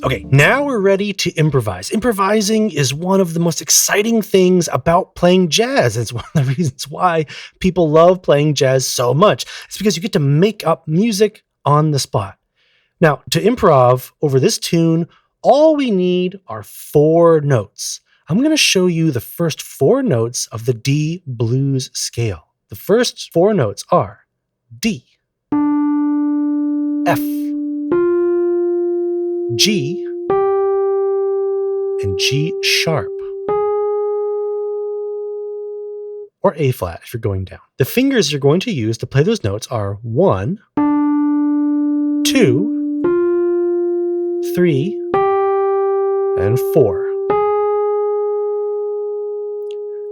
Okay, now we're ready to improvise. Improvising is one of the most exciting things about playing jazz. It's one of the reasons why people love playing jazz so much. It's because you get to make up music on the spot. Now, to improv over this tune, all we need are 4 notes. I'm going to show you the first 4 notes of the D blues scale. The first 4 notes are D, F, G, and G sharp, or A flat if you're going down. The fingers you're going to use to play those notes are 1, 2, 3, and 4.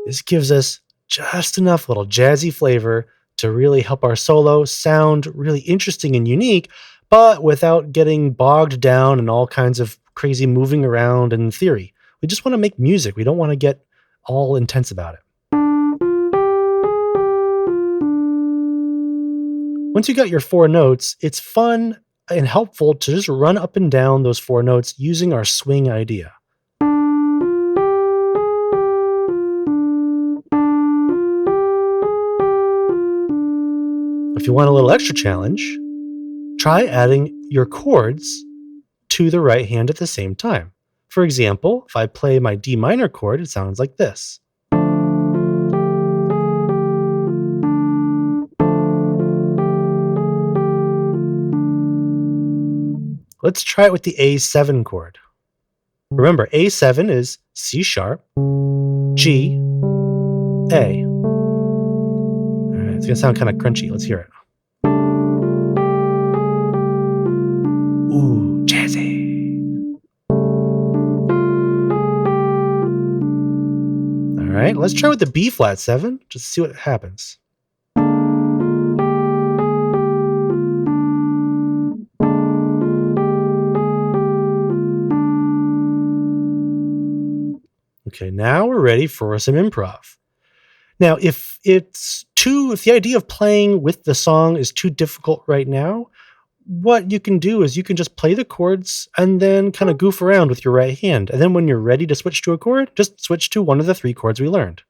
This gives us just enough little jazzy flavor to really help our solo sound really interesting and unique, but without getting bogged down in all kinds of crazy moving around and theory. We just want to make music. We don't want to get all intense about it. Once you got your 4 notes, it's fun and helpful to just run up and down those 4 notes using our swing idea. If you want a little extra challenge, try adding your chords to the right hand at the same time. For example, if I play my D minor chord, it sounds like this. Let's try it with the A7 chord. Remember, A7 is C sharp, G, A. All right, it's going to sound kind of crunchy. Let's hear it. Ooh, jazzy. All right, let's try with the B flat 7, just to see what happens. Okay, now we're ready for some improv. Now, if the idea of playing with the song is too difficult right now, what you can do is you can just play the chords and then kind of goof around with your right hand. And then when you're ready to switch to a chord, just switch to one of the 3 chords we learned.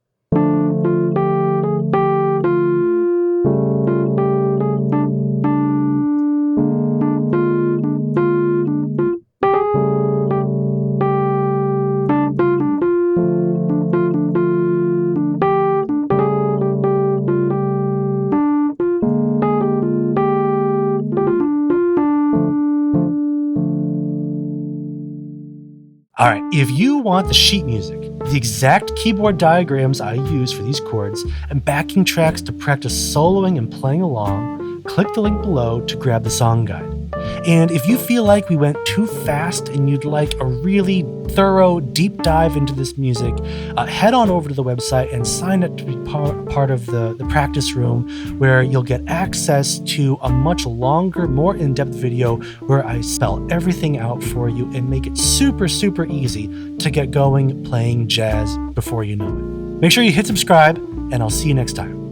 All right, if you want the sheet music, the exact keyboard diagrams I use for these chords, and backing tracks to practice soloing and playing along, click the link below to grab the song guide. And if you feel like we went too fast and you'd like a really thorough deep dive into this music, head on over to the website and sign up to be part of the practice room, where you'll get access to a much longer, more in-depth video where I spell everything out for you and make it super, super easy to get going playing jazz before you know it. Make sure you hit subscribe, and I'll see you next time.